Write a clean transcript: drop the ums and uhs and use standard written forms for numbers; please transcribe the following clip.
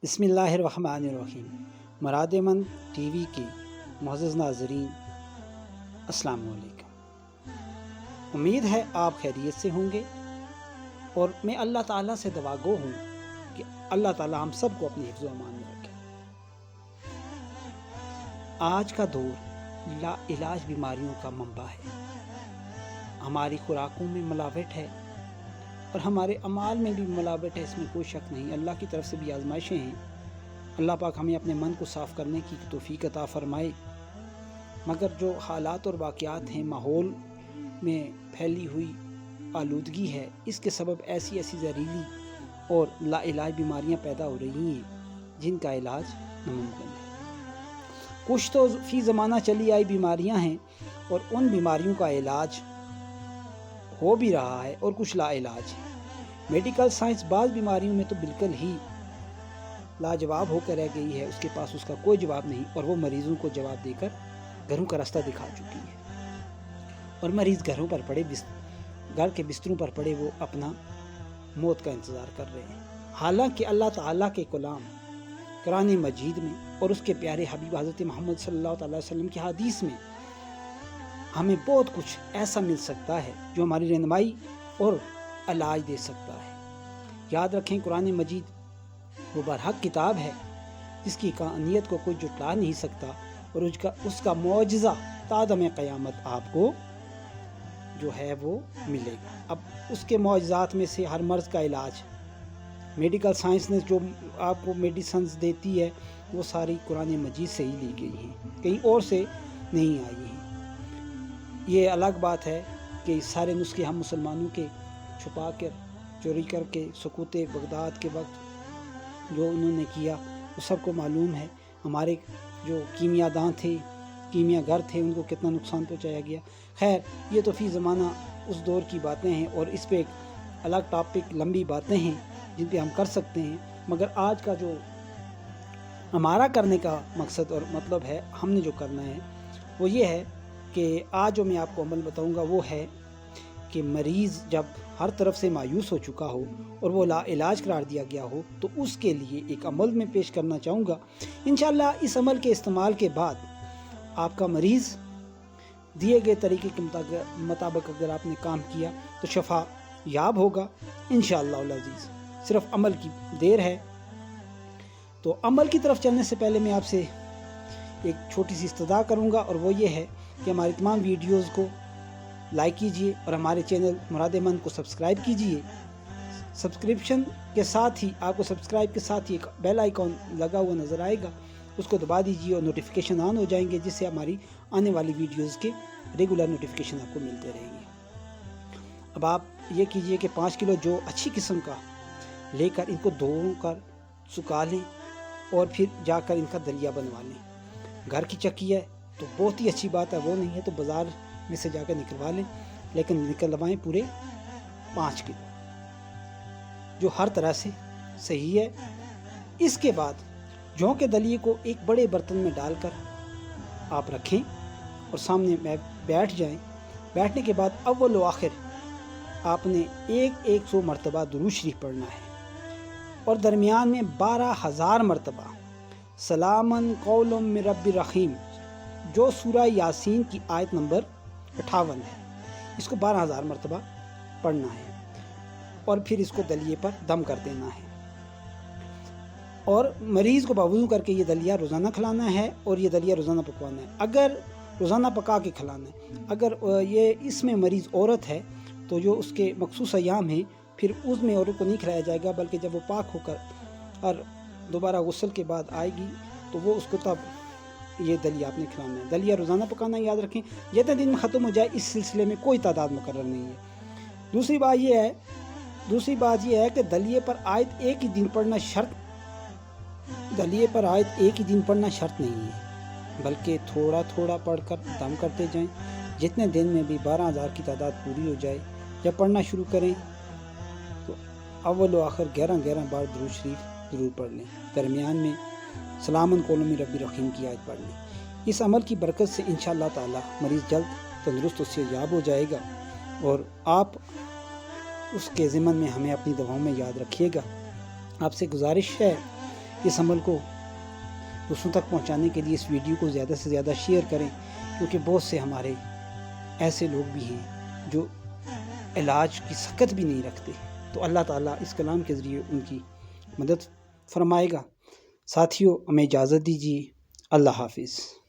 بسم اللہ الرحمن الرحیم۔ مراد من ٹی وی کے معزز ناظرین، السلام علیکم۔ امید ہے آپ خیریت سے ہوں گے اور میں اللہ تعالیٰ سے دعا گو ہوں کہ اللہ تعالیٰ ہم سب کو اپنی حفظ و امان میں رکھے۔ آج کا دور لا علاج بیماریوں کا منبع ہے۔ ہماری خوراکوں میں ملاوٹ ہے اور ہمارے اعمال میں بھی ملاوٹ ہے، اس میں کوئی شک نہیں۔ اللہ کی طرف سے بھی آزمائشیں ہیں۔ اللہ پاک ہمیں اپنے من کو صاف کرنے کی توفیق عطا فرمائے، مگر جو حالات اور واقعات ہیں، ماحول میں پھیلی ہوئی آلودگی ہے، اس کے سبب ایسی زہریلی اور لا علاج بیماریاں پیدا ہو رہی ہیں جن کا علاج ناممکن ہے۔ کچھ تو فی زمانہ چلی آئی بیماریاں ہیں اور ان بیماریوں کا علاج ہو بھی رہا ہے اور کچھ لا علاج ہے۔ میڈیکل سائنس بعض بیماریوں میں تو بالکل ہی لاجواب ہو کر رہ گئی ہے، اس کے پاس اس کا کوئی جواب نہیں، اور وہ مریضوں کو جواب دے کر گھروں کا راستہ دکھا چکی ہے، اور مریض گھر کے بستروں پر پڑے وہ اپنا موت کا انتظار کر رہے ہیں۔ حالانکہ اللہ تعالیٰ کے کلام قرآن مجید میں اور اس کے پیارے حبیب حضرت محمد صلی اللہ علیہ وسلم کی حدیث میں ہمیں بہت کچھ ایسا مل سکتا ہے جو ہماری رہنمائی اور علاج دے سکتا ہے۔ یاد رکھیں، قرآن مجید وہ برحق کتاب ہے جس کی کانیت کو کوئی جھٹلا نہیں سکتا، اور اس کا معجزہ تا دم قیامت آپ کو جو ہے وہ ملے گا۔ اب اس کے معجزات میں سے ہر مرض کا علاج میڈیکل سائنس نے جو آپ کو میڈیسنز دیتی ہے وہ ساری قرآن مجید سے ہی لی گئی ہیں، کہیں اور سے نہیں آئی ہیں۔ یہ الگ بات ہے کہ سارے نسخے ہم مسلمانوں کے چھپا کر چوری کر کے سقوط بغداد کے وقت جو انہوں نے کیا وہ سب کو معلوم ہے۔ ہمارے جو کیمیا داں تھے، کیمیا گر تھے، ان کو کتنا نقصان پہنچایا گیا۔ خیر، یہ تو فی زمانہ اس دور کی باتیں ہیں، اور اس پہ ایک الگ ٹاپک، لمبی باتیں ہیں جن پہ ہم کر سکتے ہیں، مگر آج کا جو ہمارا کرنے کا مقصد اور مطلب ہے، ہم نے جو کرنا ہے وہ یہ ہے کہ آج جو میں آپ کو عمل بتاؤں گا وہ ہے کہ مریض جب ہر طرف سے مایوس ہو چکا ہو اور وہ لا علاج قرار دیا گیا ہو، تو اس کے لیے ایک عمل میں پیش کرنا چاہوں گا۔ انشاءاللہ اس عمل کے استعمال کے بعد آپ کا مریض دیے گئے طریقے کے مطابق اگر آپ نے کام کیا تو شفا یاب ہوگا انشاءاللہ العزیز۔ صرف عمل کی دیر ہے۔ تو عمل کی طرف چلنے سے پہلے میں آپ سے ایک چھوٹی سی استدعا کروں گا، اور وہ یہ ہے کہ ہماری تمام ویڈیوز کو لائک کیجئے اور ہمارے چینل مراد من کو سبسکرائب کیجئے۔ سبسکرپشن کے ساتھ ہی آپ کو سبسکرائب کے ساتھ ہی ایک بیل آئیکن لگا ہوا نظر آئے گا، اس کو دبا دیجئے اور نوٹیفیکیشن آن ہو جائیں گے، جس سے ہماری آنے والی ویڈیوز کے ریگولر نوٹیفیکیشن آپ کو ملتے رہیں گے۔ اب آپ یہ کیجئے کہ 5 کلو جو اچھی قسم کا لے کر ان کو دھو کر سکھا لیں، اور پھر جا کر ان کا دلیا بنوا لیں۔ گھر کی چکی ہے تو بہت ہی اچھی بات ہے، وہ نہیں ہے تو بازار میں سے جا کر نکلوا لیں، لیکن نکلوائیں پورے 5 کلو، جو ہر طرح سے صحیح ہے۔ اس کے بعد جوں کے دلیے کو ایک بڑے برتن میں ڈال کر آپ رکھیں اور سامنے میں بیٹھ جائیں۔ بیٹھنے کے بعد اول و آخر آپ نے 100 مرتبہ درود شریف پڑھنا ہے، اور درمیان میں 12,000 مرتبہ سلامن قول من رب رحیم، جو سورہ یاسین کی آیت نمبر 58 ہے، اس کو 12,000 مرتبہ پڑھنا ہے، اور پھر اس کو دلیے پر دم کر دینا ہے، اور مریض کو باوضو کر کے یہ دلیا روزانہ کھلانا ہے، اور یہ دلیا روزانہ پکوانا ہے۔ اگر روزانہ پکا کے کھلانا ہے، اگر یہ اس میں مریض عورت ہے تو جو اس کے مخصوص ایام ہیں پھر اس میں عورت کو نہیں کھلایا جائے گا، بلکہ جب وہ پاک ہو کر اور دوبارہ غسل کے بعد آئے گی تو وہ اس کو تب یہ دلیا آپ نے کھلانا ہے۔ دلیا روزانہ پکانا یاد رکھیں، جتنے دن میں ختم ہو جائے اس سلسلے میں کوئی تعداد مقرر نہیں ہے۔ دوسری بات یہ ہے کہ دلیے پر آیت ایک ہی دن پڑھنا شرط نہیں ہے، بلکہ تھوڑا تھوڑا پڑھ کر دم کرتے جائیں، جتنے دن میں بھی 12,000 کی تعداد پوری ہو جائے۔ جب پڑھنا شروع کریں تو اول و آخر 11 بار درود شریف ضرور پڑھ لیں، درمیان میں سلامن قول من رب رحیم کی آیت پڑھ لیں۔ اس عمل کی برکت سے انشاءاللہ تعالی مریض جلد تندرست اس سے یاب ہو جائے گا، اور آپ اس کے ضمن میں ہمیں اپنی دعاؤں میں یاد رکھیے گا۔ آپ سے گزارش ہے اس عمل کو دوسروں تک پہنچانے کے لیے اس ویڈیو کو زیادہ سے زیادہ شیئر کریں، کیونکہ بہت سے ہمارے ایسے لوگ بھی ہیں جو علاج کی سکت بھی نہیں رکھتے، تو اللہ تعالیٰ اس کلام کے ذریعے ان کی مدد فرمائے گا۔ ساتھیوں، ہمیں اجازت دیجیے۔ اللہ حافظ۔